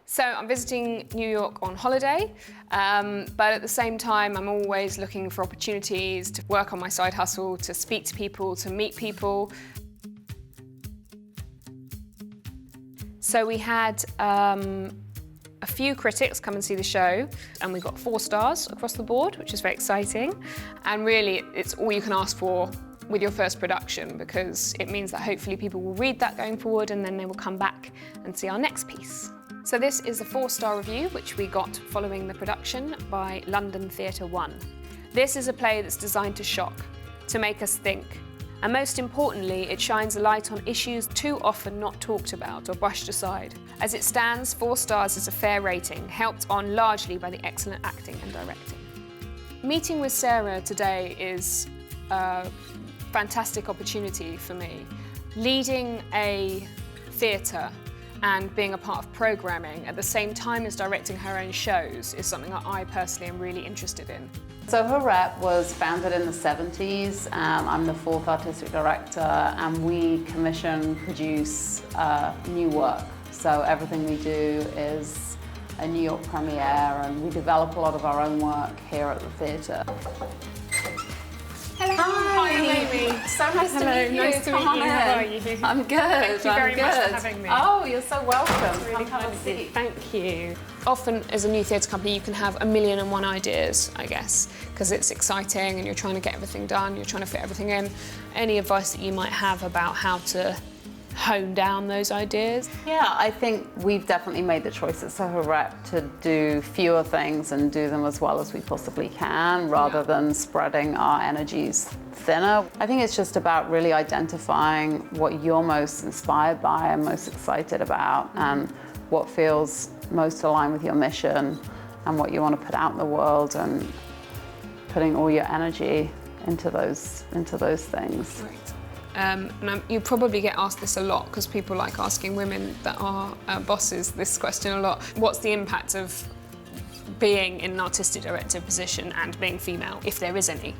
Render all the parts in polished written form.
So I'm visiting New York on holiday, but at the same time I'm always looking for opportunities to work on my side hustle, to speak to people, to meet people. So we had a few critics come and see the show, and we got 4 stars across the board, which is very exciting. And really, it's all you can ask for with your first production, because it means that hopefully people will read that going forward, and then they will come back and see our next piece. So this is a 4-star review, which we got following the production by London Theatre 1. This is a play that's designed to shock, to make us think. And most importantly, it shines a light on issues too often not talked about or brushed aside. As it stands, 4 stars is a fair rating, helped on largely by the excellent acting and directing. Meeting with Sarah today is a fantastic opportunity for me. Leading a theatre and being a part of programming at the same time as directing her own shows is something that I personally am really interested in. So Her Rep was founded in the 70s. I'm the 4th artistic director, and we commission, produce new work. So everything we do is a New York premiere, and we develop a lot of our own work here at the theatre. Hello. Hi, Amy. So nice to meet you. Nice to meet you. How are you? I'm good. Thank you very much for having me. Oh, you're so welcome. Really Come have a seat. Thank you. Often, as a new theatre company, you can have 1,000,001 ideas, I guess, because it's exciting and you're trying to get everything done, you're trying to fit everything in. Any advice that you might have about how to hone down those ideas? Yeah, I think we've definitely made the choice at Soho Rep to do fewer things and do them as well as we possibly can, rather than spreading our energies thinner. I think it's just about really identifying what you're most inspired by and most excited about, and what feels most aligned with your mission and what you want to put out in the world, and putting all your energy into those things. Right. And you probably get asked this a lot, because people like asking women that are bosses this question a lot. What's the impact of being in an artistic director position and being female, if there is any?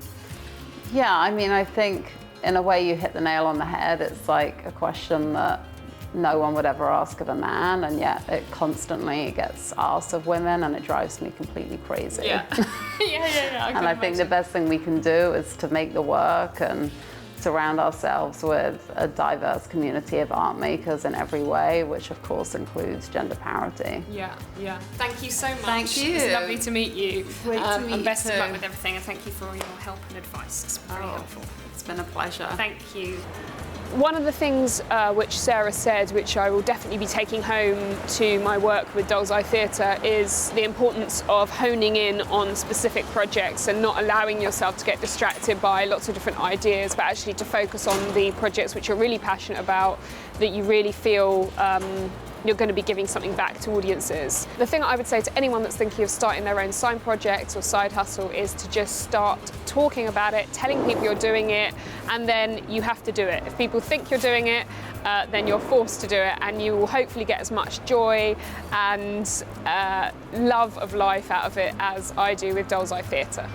Yeah, I mean, I think in a way you hit the nail on the head. It's like a question that no one would ever ask of a man, and yet it constantly gets asked of women, and it drives me completely crazy. Yeah, yeah. And I think the best thing we can do is to make the work and surround ourselves with a diverse community of art makers in every way, which of course includes gender parity. Yeah. Thank you so much. Thank you. It's lovely to meet you. Great to meet you and best too. of luck with everything, and thank you for all your help and advice. It's been very helpful. It's been a pleasure. Thank you. One of the things which Sarah said, which I will definitely be taking home to my work with Doll's Eye Theatre, is the importance of honing in on specific projects and not allowing yourself to get distracted by lots of different ideas, but actually to focus on the projects which you're really passionate about, that you really feel you're going to be giving something back to audiences. The thing I would say to anyone that's thinking of starting their own side project or side hustle is to just start talking about it, telling people you're doing it, and then you have to do it. If people think you're doing it, then you're forced to do it, and you will hopefully get as much joy and love of life out of it as I do with Doll's Eye Theatre.